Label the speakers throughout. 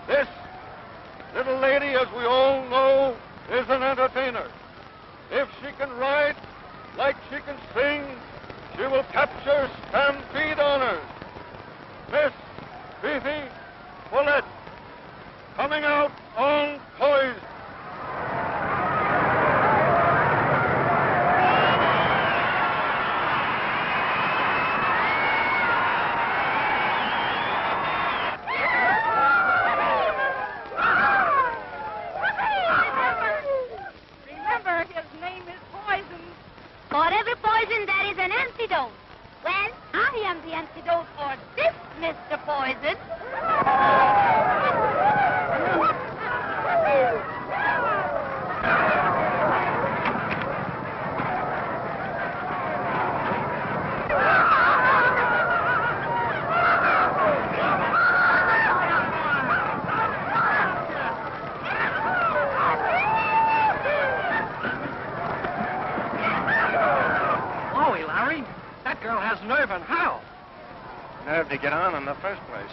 Speaker 1: This little lady, as we all know, is an entertainer. If she can ride like she can sing, she will capture stampede honors. Miss Fifi D'Orsay, coming out on poise.
Speaker 2: Remember, his name is Poison. For every poison, there is an antidote. Well, I am the antidote for this, Mr. Poison.
Speaker 3: Whoa, Larry. That girl has nerve and how?
Speaker 1: Nerve to get on in the first place.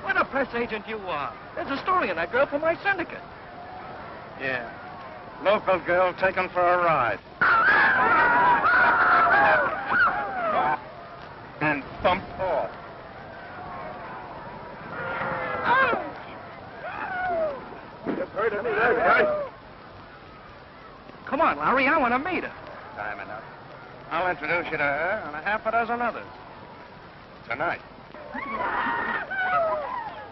Speaker 3: What a press agent you are. There's a story on that girl for my syndicate.
Speaker 1: Yeah. Local girl taken for a ride. And bumped off. You heard any of that, guy?
Speaker 3: Come on, Larry. I want to meet her.
Speaker 1: Time enough. I'll introduce you to her and a half a dozen others. Tonight.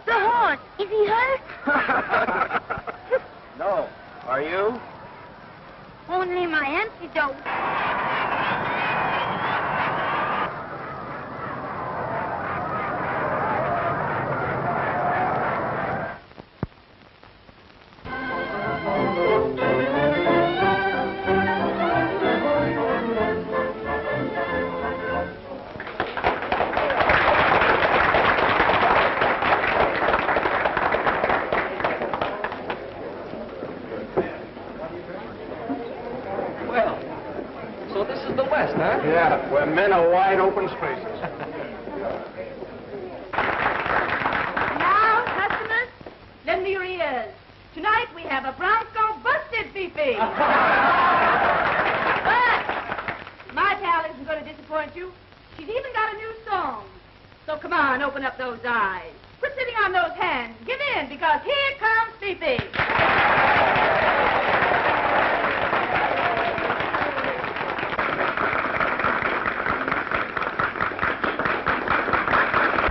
Speaker 2: The horse, is he hurt?
Speaker 1: No. Are you?
Speaker 2: Only my antidote.
Speaker 1: Yeah, where men are wide open spaces.
Speaker 4: Now, customers, lend me your ears. Tonight we have a Bronco busted, Fifi. But my pal isn't going to disappoint you. She's even got a new song. So come on, open up those eyes. Quit sitting on those hands. Give in, because here comes Fifi.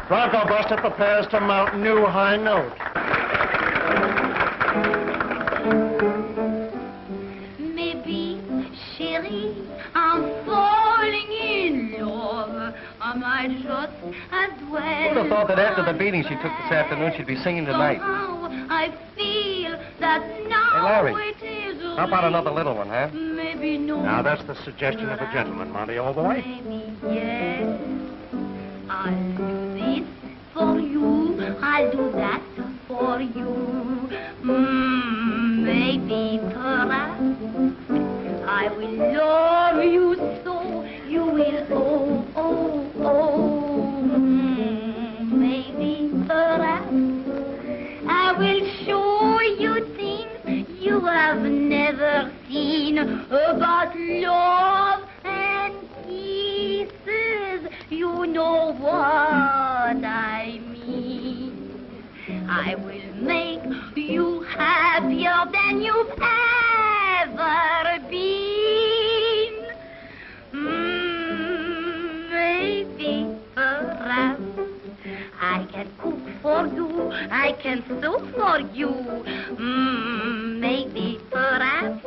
Speaker 1: Bronco Buster prepares to mount new high note.
Speaker 2: Maybe, chérie, I'm falling in love. I might just as well.
Speaker 3: Who'd have thought that after the beating she took this afternoon, she'd be singing tonight?
Speaker 2: Somehow I feel that now
Speaker 3: Hey, Larry,
Speaker 2: it is
Speaker 3: how about another little one, huh?
Speaker 2: Maybe no.
Speaker 1: Now, that's the suggestion of a gentleman, Monty, old boy.
Speaker 2: Maybe yes. I'll do this for you. I'll do that for you. Maybe perhaps I will love you so you will maybe perhaps I will show you things you have never seen about love and kisses. You know what I mean. I will make you happier than you've ever been. Maybe, perhaps, I can cook for you, I can sew for you. Maybe, perhaps,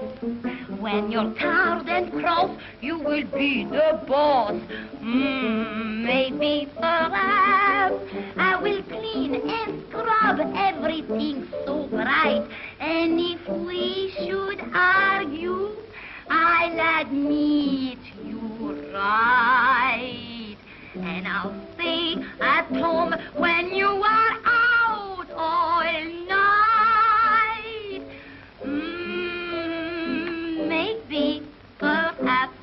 Speaker 2: when you're tired and cross, you will be the boss. Maybe, perhaps, I will clean and scrub everything so bright. And if we should argue, I'll admit you're right. And I'll stay at home when you are out all night. Maybe, perhaps.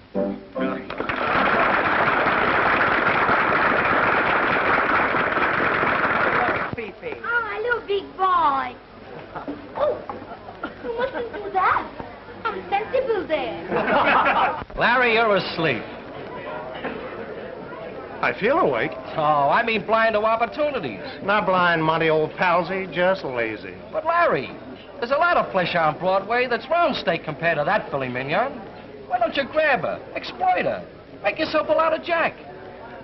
Speaker 3: Fifi.
Speaker 2: Oh, look, big boy. Oh, you mustn't do that. I'm sensible there.
Speaker 3: Larry, you're asleep.
Speaker 5: I feel awake.
Speaker 3: Oh, I mean blind to opportunities.
Speaker 5: Not blind, Monty, old palsy, just lazy.
Speaker 3: But, Larry, there's a lot of flesh on Broadway that's round steak compared to that filet mignon. Why don't you grab her, exploit her, make yourself a lot of jack?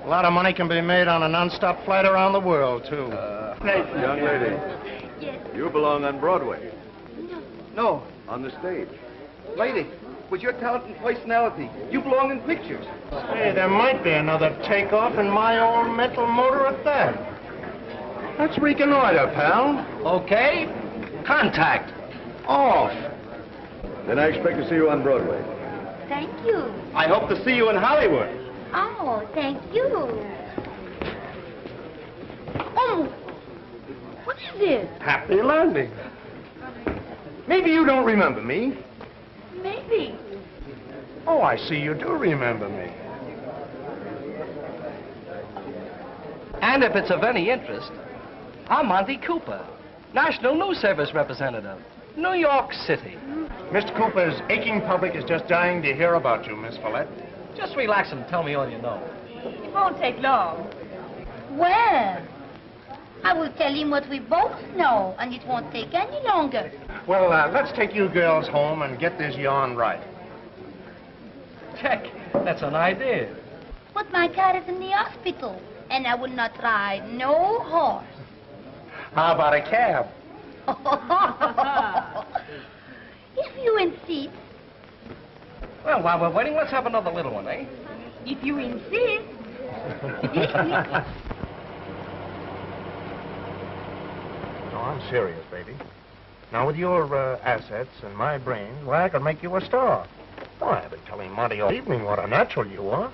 Speaker 5: A lot of money can be made on a non-stop flight around the world, too.
Speaker 1: Young lady,
Speaker 2: Yes.
Speaker 1: you belong on Broadway.
Speaker 3: No,
Speaker 1: On the stage.
Speaker 3: lady, with your talent and personality, you belong in pictures.
Speaker 5: Hey, there might be another takeoff in my old mental motor at that. Let's reconnoiter, pal.
Speaker 3: Okay, contact.
Speaker 5: Off.
Speaker 1: Then I expect to see you on Broadway.
Speaker 2: Thank you.
Speaker 5: I hope to see you in Hollywood.
Speaker 2: Oh, thank you. Oh, what is this?
Speaker 5: Happy landing. Maybe you don't remember me.
Speaker 2: Maybe.
Speaker 5: Oh, I see you do remember me.
Speaker 3: And if it's of any interest, I'm Monty Cooper, National News Service representative, New York City.
Speaker 5: Mr. Cooper's aching public is just dying to hear about you, Miss Follette.
Speaker 3: Just relax and tell me all you know.
Speaker 4: It won't take long.
Speaker 2: Well, I will tell him what we both know, and it won't take any longer.
Speaker 5: Well, let's take you girls home and get this yarn right.
Speaker 3: Check. That's an idea.
Speaker 2: But my car is in the hospital, and I will not ride no horse.
Speaker 5: How about a cab?
Speaker 2: If you insist.
Speaker 3: Well, while we're waiting, let's have another little one, eh?
Speaker 4: If you insist.
Speaker 5: No, I'm serious, baby. Now, with your assets and my brains, why, I could make you a star. Why, I've been telling Monty all evening what a natural you are.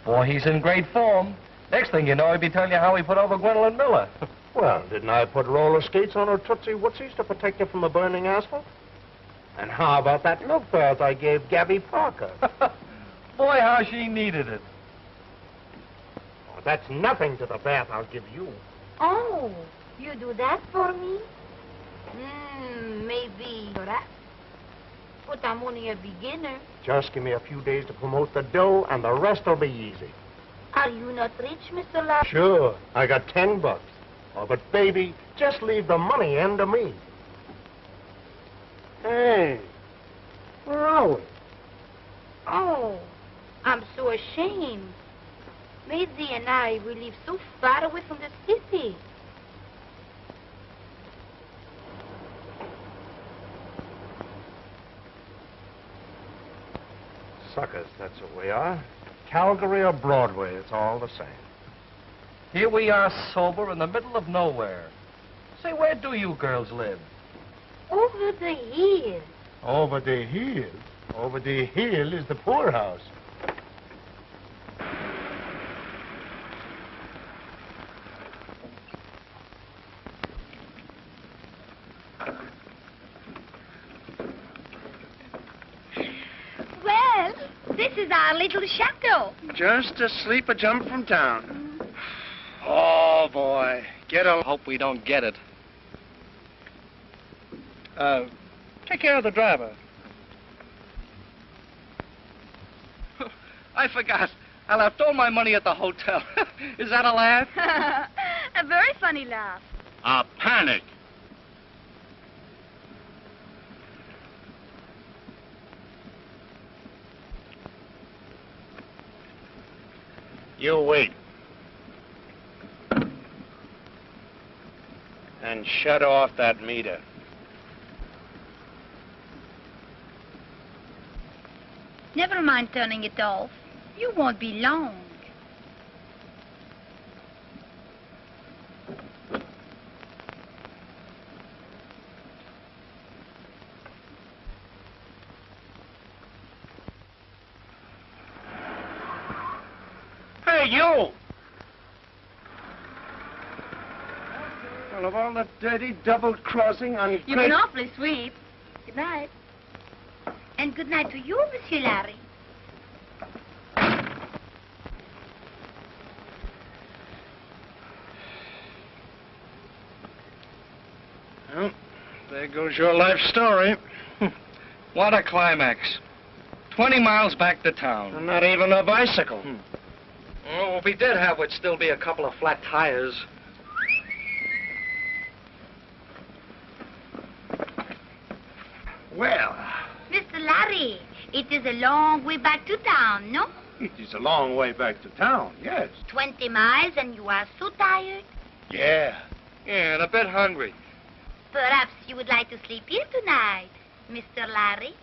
Speaker 3: Boy, he's in great form. Next thing you know, he'll be telling you how he put over Gwendolyn Miller.
Speaker 5: Well, didn't I put roller skates on her Tootsie Wootsies to protect her from the burning asphalt? And how about that milk bath I gave Gabby Parker?
Speaker 3: Boy, how she needed it.
Speaker 5: Oh, that's nothing to the bath I'll give you.
Speaker 2: Oh, you do that for me? Maybe. That. But I'm only a beginner.
Speaker 5: Just give me a few days to promote the dough, and the rest will be easy.
Speaker 2: Are you not rich, Mr. Larry?
Speaker 5: Sure, I got $10. Oh, but baby, just leave the money end to me. Hey, where are we?
Speaker 2: Oh, I'm so ashamed. Maisie and I, we live so far away from the city.
Speaker 5: Suckers, that's what we are. Calgary or Broadway, it's all the same.
Speaker 3: Here we are sober in the middle of nowhere. Say, where do you girls live?
Speaker 2: Over the hill.
Speaker 5: Over the hill? Over the hill is the poorhouse.
Speaker 2: Well, this is our little chateau.
Speaker 5: Just asleep a jump from town. Oh, boy. Get a...
Speaker 3: Hope we don't get it.
Speaker 5: Take care of the driver.
Speaker 3: I forgot. I left all my money at the hotel. Is that a laugh?
Speaker 4: A very funny laugh.
Speaker 1: A panic.
Speaker 5: You wait. And shut off that meter.
Speaker 2: Never mind turning it off. You won't be long.
Speaker 5: Hey, you! Well, of all the dirty double-crossing on...
Speaker 4: You've been awfully sweet. Good night.
Speaker 2: And good night to you, Monsieur Larry.
Speaker 5: Well, there goes your life story.
Speaker 3: What a climax. 20 miles back to town.
Speaker 5: And not even a bicycle.
Speaker 3: Oh, if we did have, would still be a couple of flat tires.
Speaker 5: Well,
Speaker 2: Mr. Larry, it is a long way back to town, no?
Speaker 1: It is a long way back to town, yes.
Speaker 2: 20 miles and you are so tired.
Speaker 1: Yeah.
Speaker 3: Yeah, and a bit hungry.
Speaker 2: Perhaps you would like to sleep here tonight, Mr. Larry.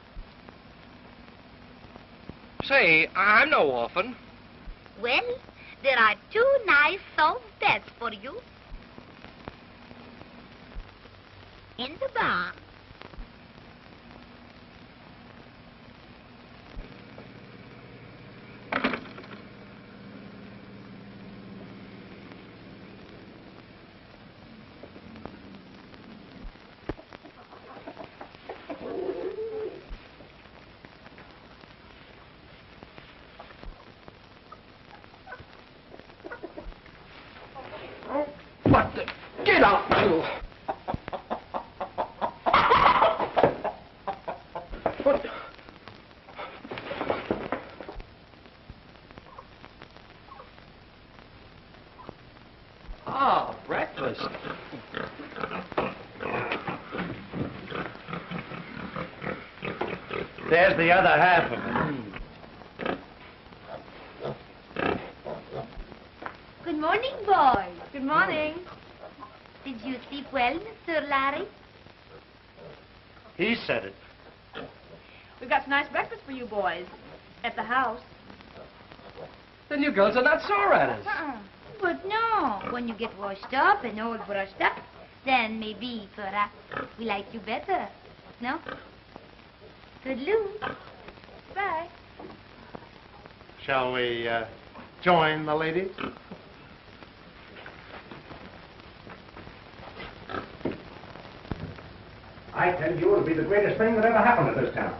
Speaker 3: Say, I'm no orphan.
Speaker 2: Well, there are 2 nice soft beds for you. In the barn.
Speaker 3: What the? Get out, you! What? Ah, breakfast.
Speaker 5: there's the other half of it.
Speaker 2: Good morning, boys.
Speaker 4: Good morning.
Speaker 2: Did you sleep well, Mr. Larry?
Speaker 5: He said it.
Speaker 4: We've got some nice breakfast for you boys at the house.
Speaker 3: Then you girls are not sore at us.
Speaker 2: But no, when you get washed up and all brushed up, then maybe, perhaps, we like you better. No? Toodaloo.
Speaker 4: Bye.
Speaker 5: Shall we join the ladies?
Speaker 6: I tell you, it'll be the greatest thing that ever happened to this town.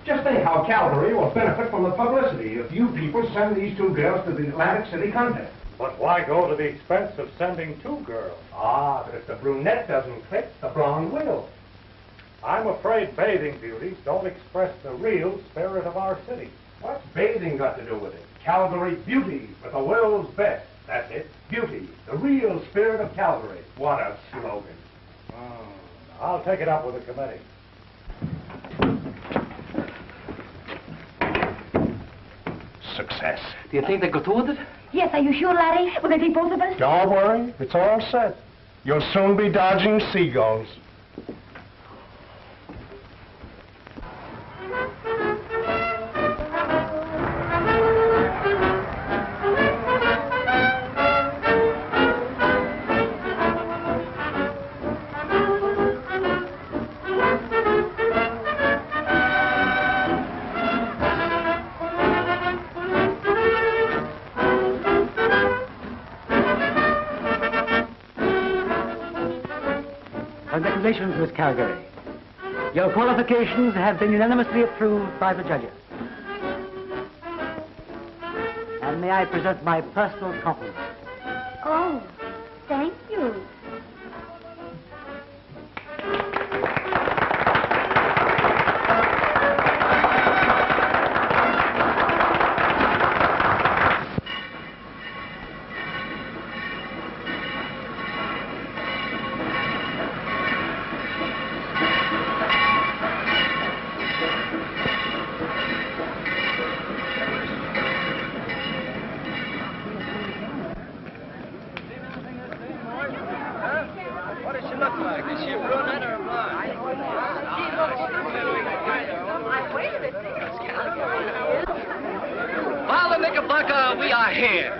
Speaker 6: Just think how Calgary will benefit from the publicity if you people send these 2 girls to the Atlantic City contest.
Speaker 1: But why go to the expense of sending 2 girls?
Speaker 6: Ah, but if the brunette doesn't click, the blonde will.
Speaker 1: I'm afraid bathing beauties don't express the real spirit of our city.
Speaker 6: What's bathing got to do with it? Calgary beauty for the world's best. That's it. Beauty, the real spirit of Calgary. What a slogan.
Speaker 1: I'll take it up with the committee.
Speaker 6: Success.
Speaker 3: Do you think they go through with it?
Speaker 4: Yes, are you sure, Larry? Will they take both of us?
Speaker 5: Don't worry, it's all set. You'll soon be dodging seagulls.
Speaker 7: Congratulations, Miss Calgary. Your qualifications have been unanimously approved by the judges. And may I present my personal compliments.
Speaker 2: Oh, thank you.
Speaker 3: Well, the Knickerbocker, we are here.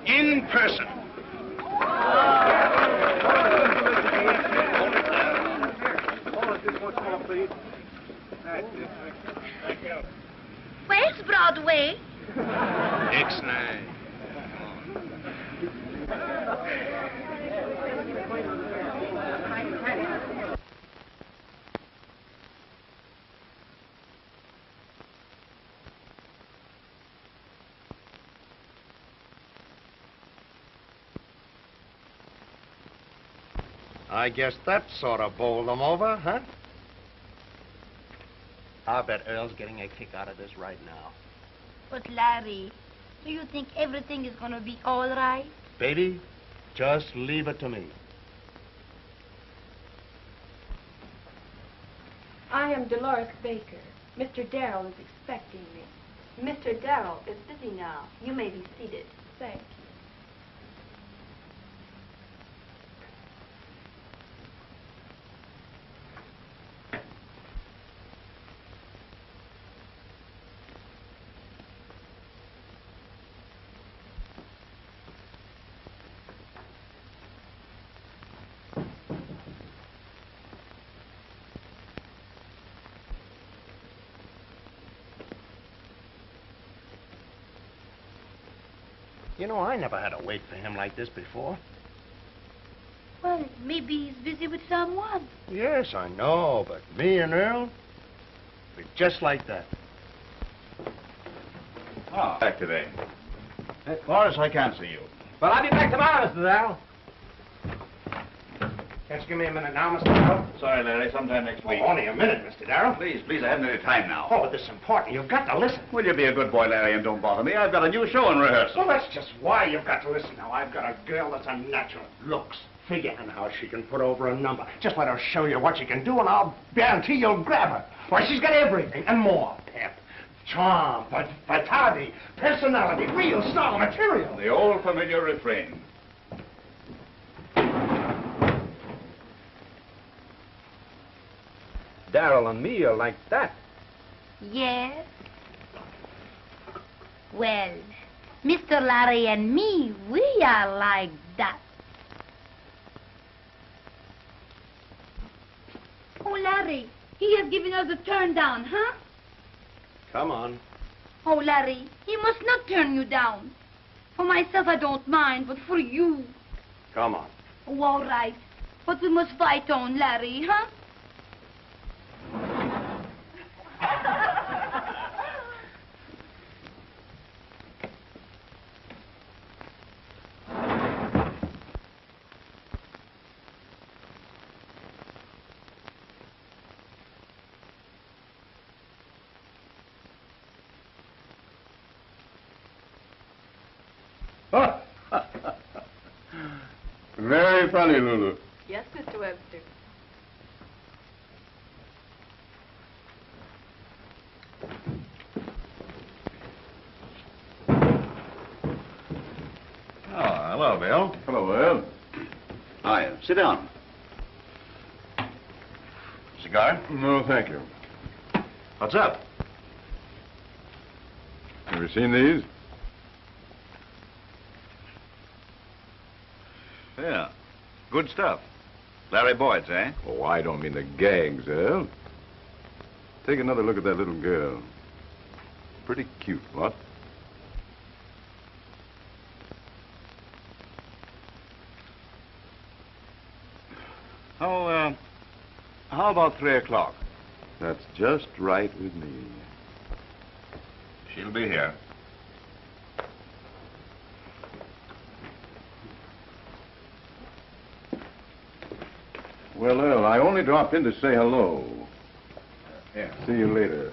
Speaker 5: In person.
Speaker 2: Where's Broadway?
Speaker 5: Ixnay. I guess that sort of bowled them over, huh? I bet Earl's getting a kick out of this right now.
Speaker 2: But, Larry, do you think everything is going to be all right?
Speaker 5: Baby, just leave it to me.
Speaker 8: I am Dolores Baker. Mr. Darrell is expecting me.
Speaker 4: Mr. Darrell is busy now. You may be seated.
Speaker 8: Thank you.
Speaker 5: You know, I never had to wait for him like this before.
Speaker 2: Well, maybe he's busy with someone.
Speaker 5: Yes, I know, but me and Earl, we're just like that.
Speaker 9: Oh, back today. Morris, I can't see you.
Speaker 3: Well, I'll be back tomorrow, Mr. Darrell.
Speaker 6: Can't you give me a minute now, Mr. Darrell?
Speaker 9: Sorry, Larry, sometime next week.
Speaker 6: Only a minute, Mr. Darrell.
Speaker 9: Please, please, I haven't any time now.
Speaker 6: Oh, but this is important. You've got to listen.
Speaker 9: Will you be a good boy, Larry, and don't bother me? I've got a new show in rehearsal.
Speaker 6: Well, that's just why you've got to listen now. I've got a girl that's unnatural. Looks, figure, and how she can put over a number. Just let her show you what she can do, and I'll guarantee you'll grab her. Why, she's got everything, and more. Pep, charm, vitality, personality, real star material.
Speaker 9: The old familiar refrain.
Speaker 5: Darrell and me are like that.
Speaker 2: Yes. Well, Mr. Larry and me, we are like that. Oh, Larry, he has given us a turn down, huh?
Speaker 5: Come on.
Speaker 2: Oh, Larry, he must not turn you down. For myself, I don't mind, but for you.
Speaker 5: Come on.
Speaker 2: Oh, all right. But we must fight on, Larry, huh?
Speaker 9: Very funny, Lulu.
Speaker 4: Yes, Mr. Webster.
Speaker 9: Oh, hello, Bill. Hello, Earl. Hi, sit down. Cigar?
Speaker 10: No, thank you.
Speaker 9: What's up?
Speaker 10: Have you seen these?
Speaker 9: Yeah. Good stuff. Larry Boyd's, eh?
Speaker 10: Oh, I don't mean the gags, Earl. Take another look at that little girl. Pretty cute, what?
Speaker 9: How about 3 o'clock?
Speaker 10: That's just right with me.
Speaker 9: She'll be here.
Speaker 10: Well, Earl, I only dropped in to say hello.
Speaker 9: Yeah.
Speaker 10: See you later.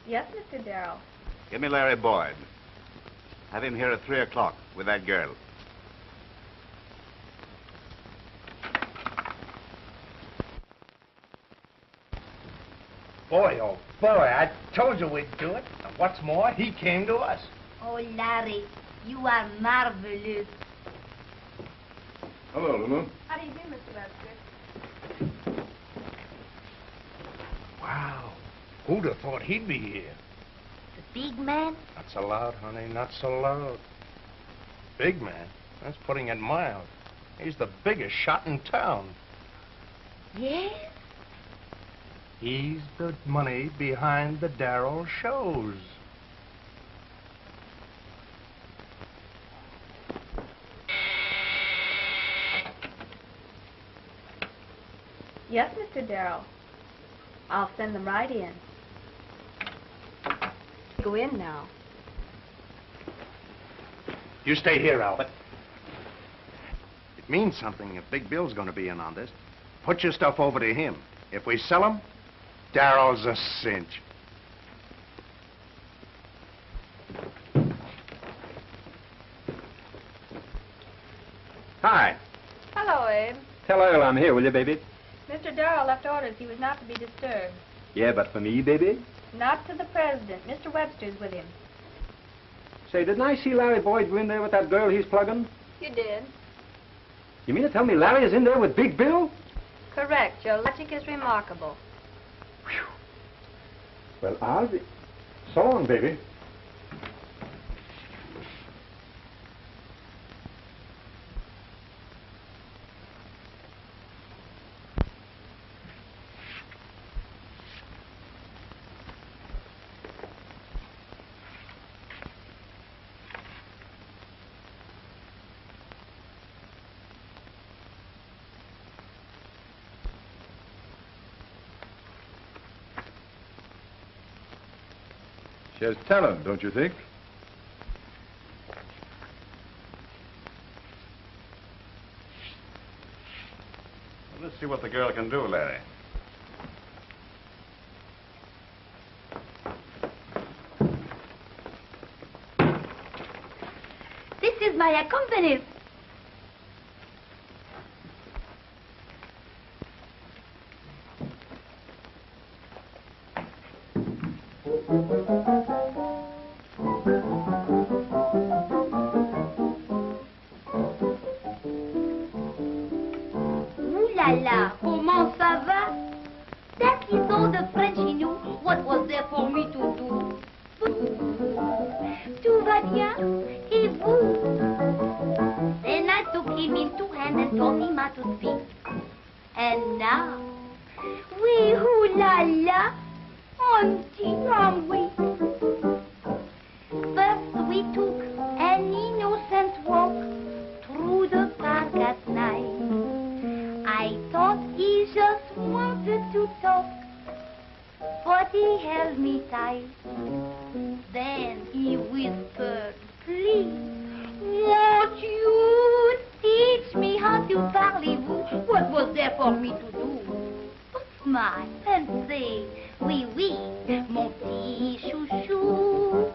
Speaker 8: Yes, Mr. Darrell.
Speaker 9: Give me Larry Boyd. Have him here at 3 o'clock with that girl.
Speaker 5: Boy, oh boy, I told you we'd do it. And what's more, he came to us.
Speaker 2: Oh, Larry, you are marvelous.
Speaker 10: Hello, Lulu.
Speaker 8: How do you do, Mr. Webster?
Speaker 5: Wow. Who'd have thought he'd be here?
Speaker 2: The big man?
Speaker 5: Not so loud, honey, not so loud. Big man? That's putting it mild. He's the biggest shot in town.
Speaker 2: Yes?
Speaker 5: He's the money behind the Darrell shows.
Speaker 8: Yes, Mr. Darrell. I'll send them right in. Go in now.
Speaker 6: You stay here, Albert. It means something if Big Bill's going to be in on this. Put your stuff over to him. If we sell him, Darryl's a cinch.
Speaker 11: Hi.
Speaker 8: Hello, Abe.
Speaker 11: Tell Earl I'm here, will you, baby?
Speaker 8: Mr. Darrell left orders he was not to be disturbed.
Speaker 11: Yeah, but for me, baby?
Speaker 8: Not to the president. Mr. Webster's with him.
Speaker 11: Say, didn't I see Larry Boyd go in there with that girl he's plugging?
Speaker 8: You did.
Speaker 11: You mean to tell me Larry is in there with Big Bill?
Speaker 8: Correct. Your logic is remarkable.
Speaker 11: Well, I'll be... So long, baby.
Speaker 10: She has talent, don't you think?
Speaker 9: Well, let's see what the girl can do, Larry.
Speaker 2: This is my accompanist. Ouh là là, comment ça va? That is all the French he knew. What was there for me to do? Tout va bien, et vous? Then I took him in two hands and told him how to speak. And now, oui, ouh là là, on dit oui. First we took an innocent walk through the park at night. I thought he just wanted to talk, but he held me tight. Then he whispered, please, won't you teach me how to parlez-vous? What was there for me to do? But smile and say, oui, oui, mon petit chouchou.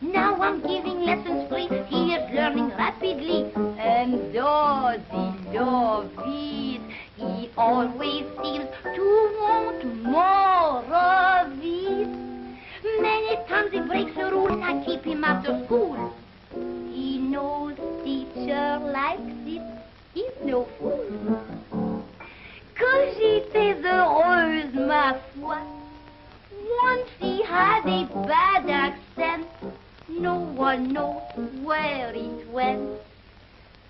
Speaker 2: Now I'm giving lessons free, he is learning rapidly. And does he love it? He always seems to want more of it. Many times he breaks the rules, I keep him after school. He knows teacher likes it, he's no fool. Que j'étais heureuse, ma foi. Once he had a bad accent, no one knows where it went.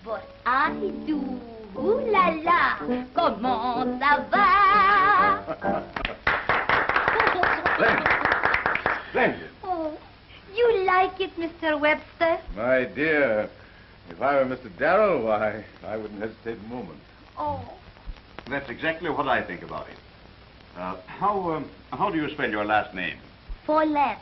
Speaker 2: But I do. Ouh là là, comment ça va?
Speaker 10: Splendid.
Speaker 2: Oh, you like it, Mr. Webster?
Speaker 10: My dear, if I were Mr. Darrell, why, I wouldn't hesitate a moment.
Speaker 2: Oh.
Speaker 9: That's exactly what I think about it. How do you spell your last name?
Speaker 2: For less.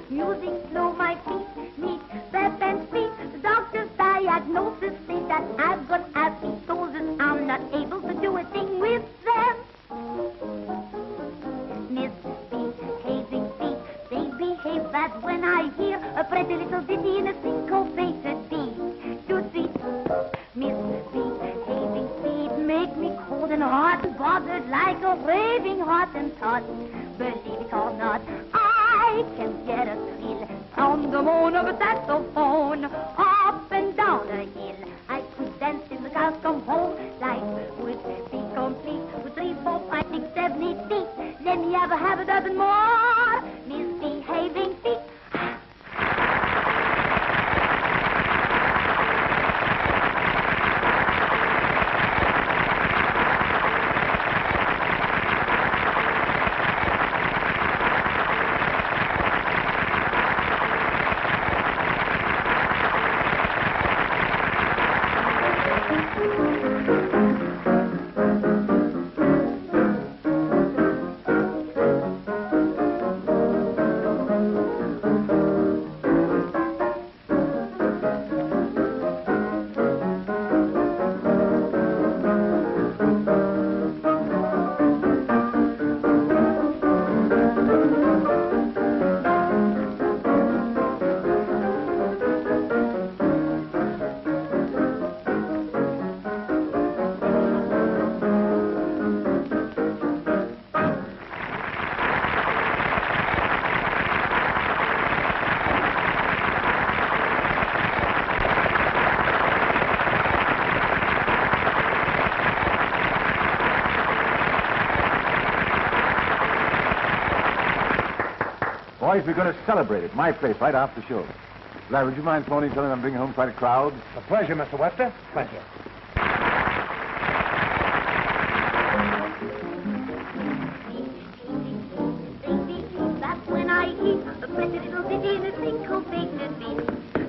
Speaker 2: Music slow, my feet meet, step and speak, the dog when I hear a pretty little ditty in a syncopated beat. You see, misbehaving feet make me cold and hot and bothered like a raving hot and tot. Believe it or not, I can get a thrill from the moan of a saxophone up and down a hill. I could dance till the cows come home. Life would be complete with 3, 4, 5, 6, 7, 8 feet. Let me have a dozen more misbehaving feet.
Speaker 12: Boys, we're going to celebrate at my place right after the show. Larry, would you mind phoning, telling them I'm bringing home quite a crowd?
Speaker 5: A pleasure, Mr. Webster. Pleasure.
Speaker 2: That's when I hear a pretty little ditty in a syncopated beat.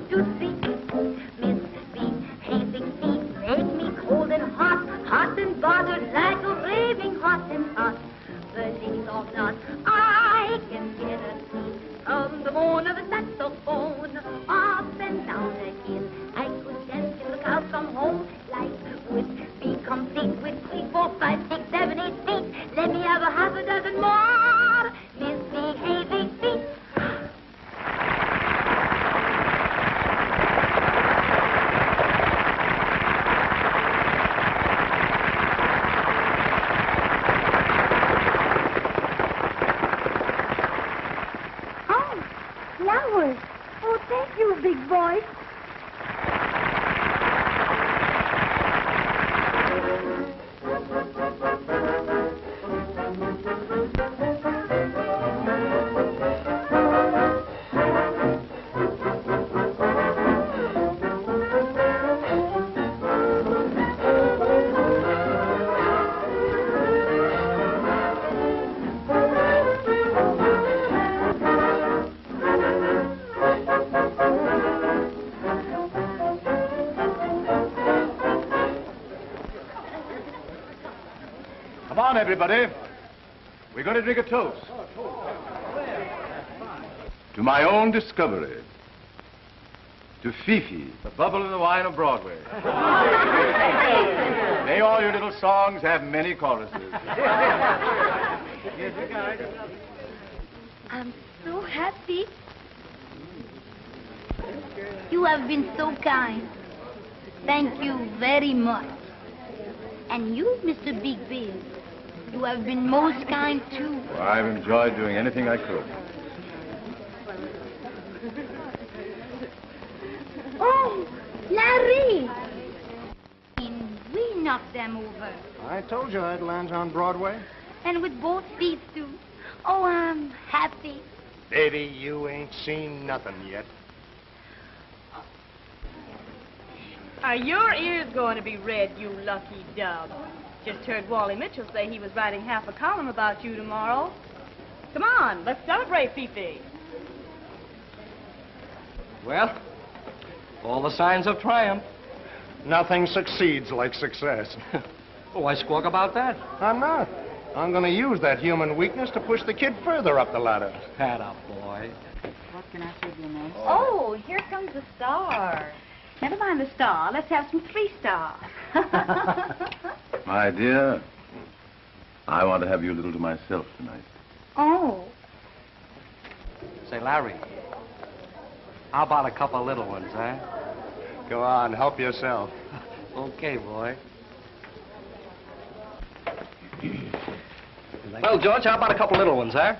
Speaker 2: You see, misbehaving feet make me cold and hot, hot and bothered like a raving hot and hot. Believe it or not, I can get a seat from the moan of a saxophone up and down the hill. I could dance till the cows come home. Life would be complete with 3, 4, 5, 6, 7, 8 feet. Let me have a dozen more misbehaving feet. Flowers. Oh, thank you, big boy.
Speaker 12: Come on, everybody. We're going to drink a toast. To my own discovery. To Fifi, the bubble in the wine of Broadway. May all your little songs have many choruses.
Speaker 2: I'm so happy. You have been so kind. Thank you very much. And you, Mr. Big Bill, you have been most kind, too.
Speaker 10: Well, I've enjoyed doing anything I could.
Speaker 2: Oh, Larry! We knocked them over.
Speaker 6: I told you I'd land on Broadway.
Speaker 2: And with both feet, too. Oh, I'm happy.
Speaker 6: Baby, you ain't seen nothing yet.
Speaker 4: Are your ears going to be red, you lucky dub? Just heard Wally Mitchell say he was writing half a column about you tomorrow. Come on, let's celebrate, Fifi.
Speaker 3: Well, all the signs of triumph.
Speaker 6: Nothing succeeds like success.
Speaker 3: Oh, why squawk about that?
Speaker 6: I'm not. I'm going to use that human weakness to push the kid further up the ladder.
Speaker 3: Hat up, boy.
Speaker 13: What can I serve you, miss?
Speaker 4: Oh, here comes the star. Never mind the star. Let's have some 3-star.
Speaker 10: My dear, I want to have you a little to myself tonight.
Speaker 4: Oh.
Speaker 3: Say, Larry, How about a couple of little ones, huh?
Speaker 5: Go on, help yourself.
Speaker 3: Okay, boy. Well, George, how about a couple of little ones, huh?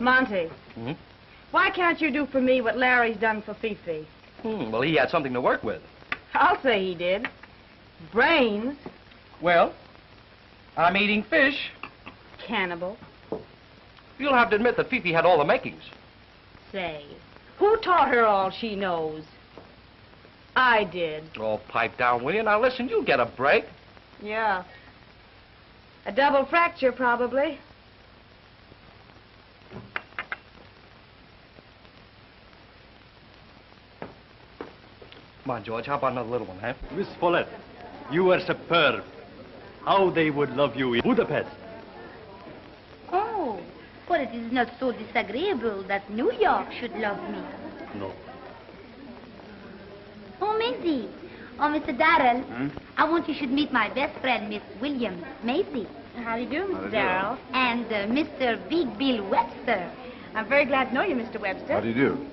Speaker 4: Monty,
Speaker 3: Hmm?
Speaker 4: why can't you do for me what Larry's done for Fifi?
Speaker 3: Well, he had something to work with.
Speaker 4: I'll say he did. Brains.
Speaker 3: Well, I'm eating fish.
Speaker 4: Cannibal.
Speaker 3: You'll have to admit that Fifi had all the makings.
Speaker 4: Say, who taught her all she knows? I did.
Speaker 3: Oh, pipe down, will you? Now, listen, you'll get a break.
Speaker 4: Yeah. A double fracture, probably.
Speaker 3: Come on, George, how about another little one, huh?
Speaker 14: Miss Follett, you were superb. How they would love you in Budapest.
Speaker 2: Oh, but it is not so disagreeable that New York should love me.
Speaker 14: No.
Speaker 2: Oh, Maisie. Oh, Mr. Darrell. I want you should meet my best friend, Miss Williams. Maisie.
Speaker 4: How do you do,
Speaker 10: How do
Speaker 4: Mr.
Speaker 10: you do?
Speaker 4: Darrell?
Speaker 2: And Mr. Big Bill Webster.
Speaker 4: I'm very glad to know you, Mr. Webster.
Speaker 10: How do you do?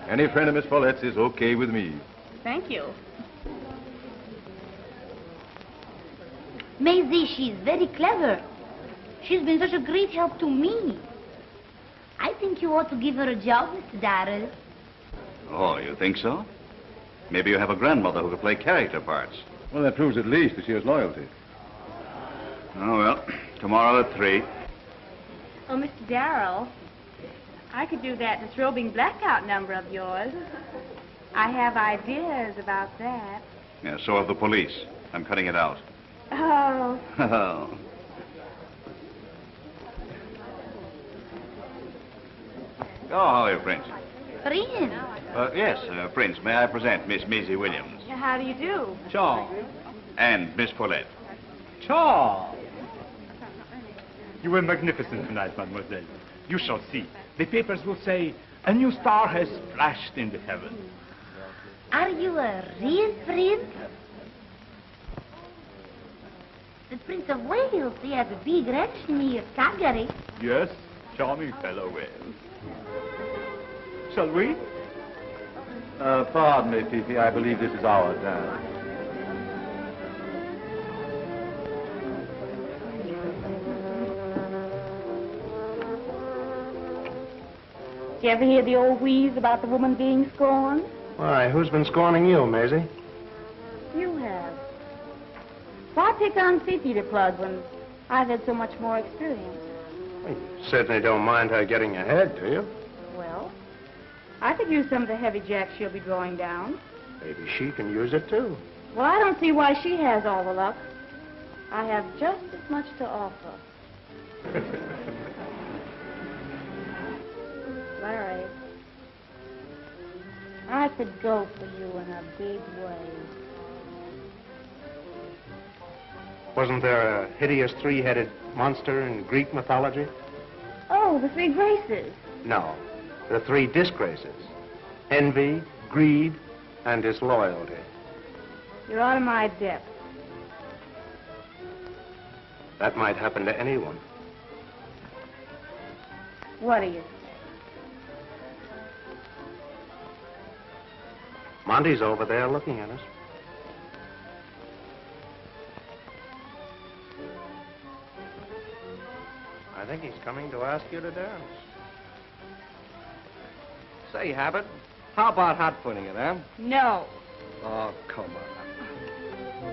Speaker 10: Any friend of Miss Follett's is okay with me.
Speaker 4: Thank you.
Speaker 2: Maisie, she's very clever. She's been such a great help to me. I think you ought to give her a job, Mr. Darrell.
Speaker 9: Oh, you think so? Maybe you have a grandmother who could play character parts.
Speaker 10: Well, that proves at least that she has loyalty.
Speaker 9: Oh, well, tomorrow at 3.
Speaker 4: Oh, Mr. Darrell, I could do that disrobing blackout number of yours. I have ideas about that.
Speaker 9: Yeah, so have the police. I'm cutting it out.
Speaker 4: Oh.
Speaker 9: Oh, how are you, Prince?
Speaker 2: Friend.
Speaker 9: Yes, Prince, may I present Miss Maisie Williams
Speaker 4: How do you do?
Speaker 14: Ciao.
Speaker 9: and Miss Follett.
Speaker 14: Ciao. You were magnificent tonight, mademoiselle. You shall see. The papers will say, a new star has flashed in the heavens.
Speaker 2: Are you a real prince? The Prince of Wales, he has a big ranch near Calgary.
Speaker 14: Yes, charming fellow Wales. Shall we?
Speaker 10: Pardon me, Fifi. I believe this is our dance.
Speaker 4: You ever hear the old wheeze about the woman being scorned?
Speaker 5: Why, who's been scorning you, Maisie?
Speaker 4: You have. Why pick on Fifi to plug when I've had so much more experience?
Speaker 5: Well, you certainly don't mind her getting ahead, do you?
Speaker 4: Well, I could use some of the heavy jacks she'll be drawing down.
Speaker 5: Maybe she can use it, too.
Speaker 4: Well, I don't see why she has all the luck. I have just as much to offer. Larry, I could go for you in a big way.
Speaker 5: Wasn't there a hideous three-headed monster in Greek mythology?
Speaker 4: Oh, the three graces.
Speaker 5: No, the three disgraces. Envy, greed, and disloyalty.
Speaker 4: You're out of my depth.
Speaker 5: That might happen to anyone.
Speaker 4: What are you?
Speaker 5: Monty's over there looking at us. I think he's coming to ask you to dance.
Speaker 3: Say, Habit, how about hot-footing it, huh?
Speaker 4: No.
Speaker 3: Oh, come on.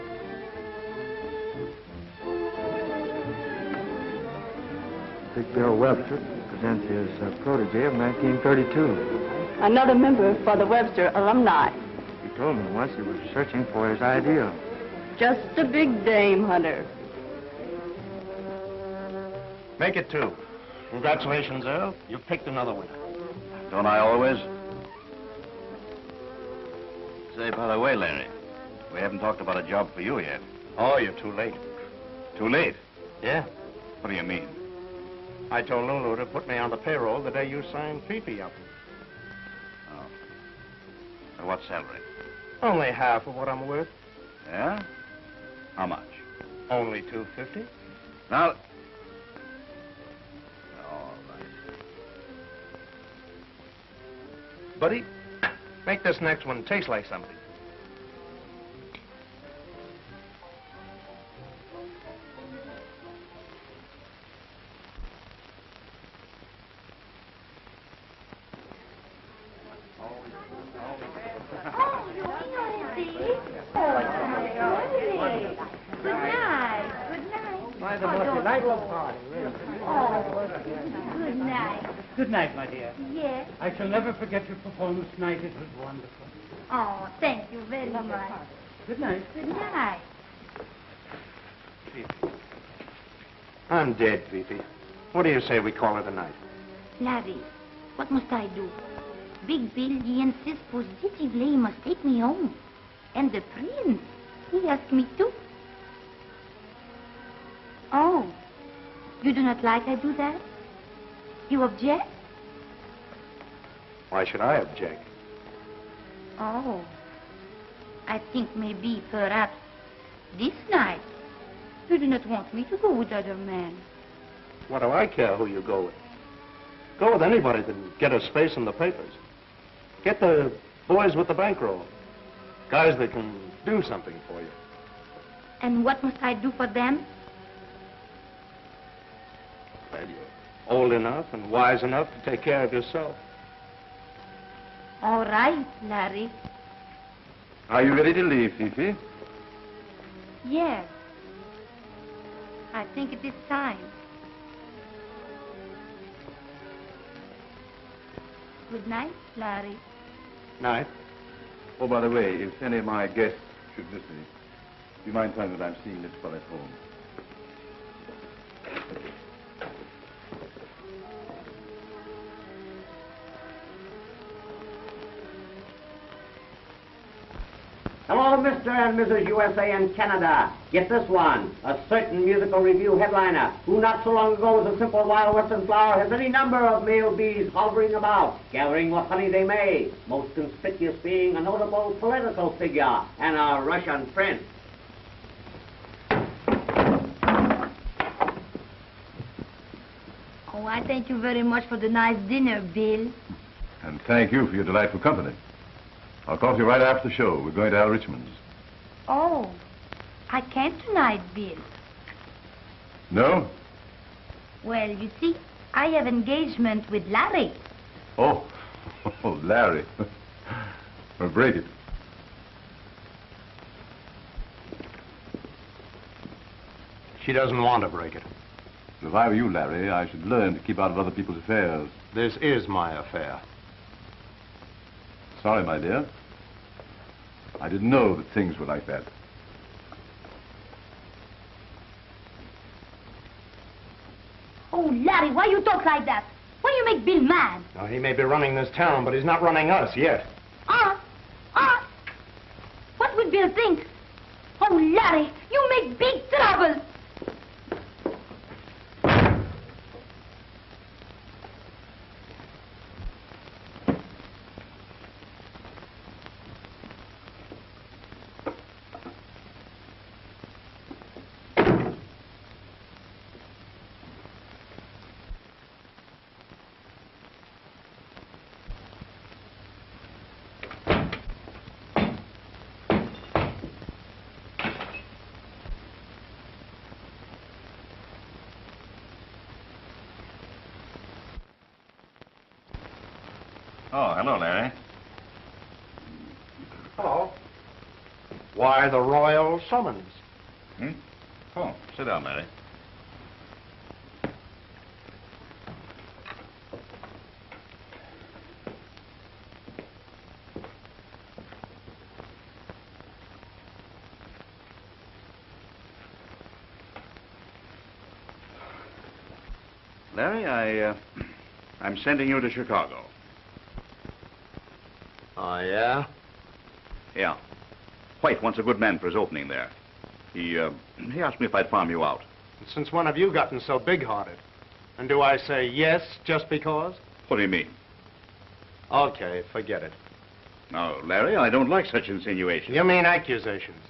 Speaker 7: Big Bill Webster presents his protege of 1932.
Speaker 4: Another member for the Webster alumni.
Speaker 7: He told me once he was searching for his ideal.
Speaker 4: Just a big dame hunter.
Speaker 5: Make it 2. Congratulations, Earl. You've picked another winner.
Speaker 9: Don't I always? Say, by the way, Larry, we haven't talked about a job for you yet.
Speaker 5: Oh, you're too late.
Speaker 9: Too late?
Speaker 5: Yeah.
Speaker 9: What do you mean?
Speaker 5: I told Lulu to put me on the payroll the day you signed Fifi up.
Speaker 9: Oh. At what salary?
Speaker 5: Only half of what I'm worth.
Speaker 9: Yeah? How much?
Speaker 5: Only $250.
Speaker 9: Now... All right.
Speaker 5: Buddy, Make this next one taste like something.
Speaker 2: Good night.
Speaker 7: Good night, my dear.
Speaker 2: Yes.
Speaker 7: I shall never forget your performance tonight. It was wonderful.
Speaker 2: Oh, thank you very much.
Speaker 7: Good night.
Speaker 2: Good night.
Speaker 5: I'm dead, Fifi. What do you say we call it a night?
Speaker 2: Larry, what must I do? Big Bill, he insists positively he must take me home. And the prince, he asked me too. Oh, you do not like I do that? You object?
Speaker 5: Why should I object?
Speaker 2: Oh, I think maybe, perhaps, this night, you do not want me to go with other men.
Speaker 5: What do I care who you go with? Go with anybody that can get a space in the papers. Get the boys with the bankroll. Guys that can do something for you.
Speaker 2: And what must I do for them?
Speaker 5: Well, you're old enough and wise enough to take care of yourself.
Speaker 2: All right, Larry.
Speaker 10: Are you ready to leave, Fifi?
Speaker 2: Yes. I think it is time. Good night, Larry.
Speaker 5: Night.
Speaker 10: Oh, by the way, if any of my guests should miss me, do you mind telling them that I'm seeing this fellow at home?
Speaker 15: Hello, Mr. and Mrs. USA and Canada. Get this one. A certain musical review headliner who not so long ago was a simple wild western flower has any number of male bees hovering about, gathering what honey they may, most conspicuous being a notable political figure and a Russian prince.
Speaker 2: Oh, I thank you very much for the nice dinner, Bill.
Speaker 10: And thank you for your delightful company. I'll call you right after the show. We're going to Al Richmond's.
Speaker 2: Oh, I can't tonight, Bill.
Speaker 10: No?
Speaker 2: Well, you see, I have engagement with Larry.
Speaker 10: Oh, oh, Larry. Well, break it.
Speaker 5: She doesn't want to break it.
Speaker 10: If I were you, Larry, I should learn to keep out of other people's affairs.
Speaker 5: This is my affair.
Speaker 10: Sorry, my dear. I didn't know that things were like that.
Speaker 2: Oh, Larry, why you talk like that? Why you make Bill mad?
Speaker 5: Now, he may be running this town, but he's not running us yet.
Speaker 2: What would Bill think? Oh, Larry, you make big trouble.
Speaker 9: Oh, hello, Larry.
Speaker 5: Hello. Why the royal summons?
Speaker 9: Hmm? Oh, sit down, Larry. Larry, I'm sending you to Chicago.
Speaker 5: Oh, yeah?
Speaker 9: Yeah. White wants a good man for his opening there. He asked me if I'd farm you out.
Speaker 5: And since when have you gotten so big-hearted? And do I say yes just because?
Speaker 9: What do you mean?
Speaker 5: Okay, forget it.
Speaker 9: No, Larry, I don't like such insinuations.
Speaker 5: You mean accusations?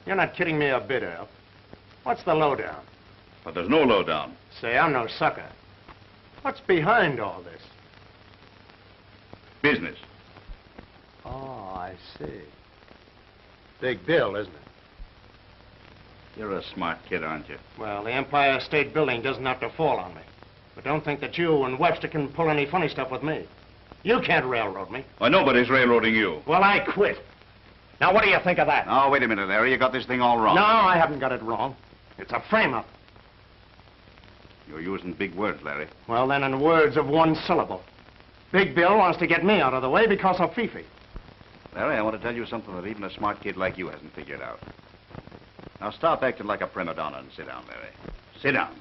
Speaker 5: You're not kidding me a bit, Al. What's the lowdown?
Speaker 9: But there's no lowdown.
Speaker 5: Say, I'm no sucker. What's behind all this?
Speaker 9: Business.
Speaker 5: Oh, I see. Big Bill, isn't it?
Speaker 9: You're a smart kid, aren't you?
Speaker 6: Well, the Empire State Building doesn't have to fall on me. But don't think that you and Webster can pull any funny stuff with me. You can't railroad me.
Speaker 9: Well, nobody's railroading you.
Speaker 6: Well, I quit. Now, what do you think of that?
Speaker 9: Oh, wait a minute, Larry. You got this thing all wrong.
Speaker 6: No, I haven't got it wrong. It's a frame-up.
Speaker 9: You're using big words, Larry.
Speaker 6: Well, then, in words of one syllable. Big Bill wants to get me out of the way because of Fifi.
Speaker 9: Larry, I want to tell you something that even a smart kid like you hasn't figured out. Now, stop acting like a prima donna and sit down, Larry. Sit down.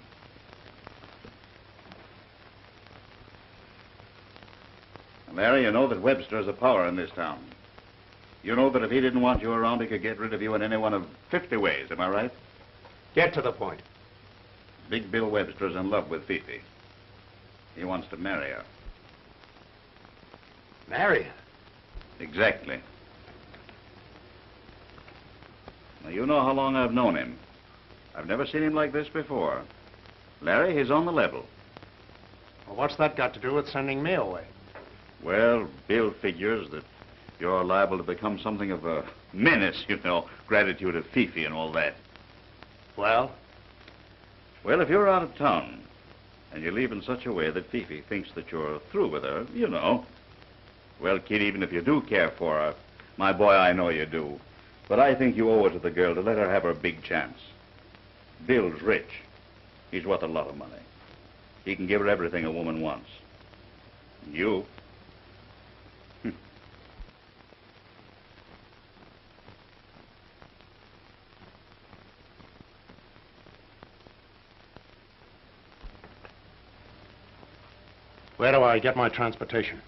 Speaker 9: Larry, you know that Webster is a power in this town. You know that if he didn't want you around, he could get rid of you in any one of 50 ways, am I right?
Speaker 6: Get to the point.
Speaker 9: Big Bill Webster's in love with Fifi. He wants to marry her.
Speaker 6: Marry her?
Speaker 9: Exactly. Now, you know how long I've known him. I've never seen him like this before. Larry, he's on the level.
Speaker 6: Well, what's that got to do with sending me away?
Speaker 9: Well, Bill figures that you're liable to become something of a menace, you know, gratitude of Fifi and all that.
Speaker 6: Well?
Speaker 9: Well, if you're out of town and you leave in such a way that Fifi thinks that you're through with her, you know. Well, kid, even if you do care for her, my boy, I know you do. But I think you owe it to the girl to let her have her big chance. Bill's rich. He's worth a lot of money. He can give her everything a woman wants. You?
Speaker 6: Where do I get my transportation?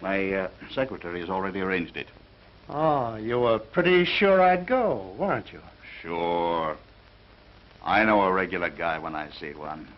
Speaker 9: My secretary has already arranged it.
Speaker 6: Oh, you were pretty sure I'd go, weren't you?
Speaker 9: Sure. I know a regular guy when I see one.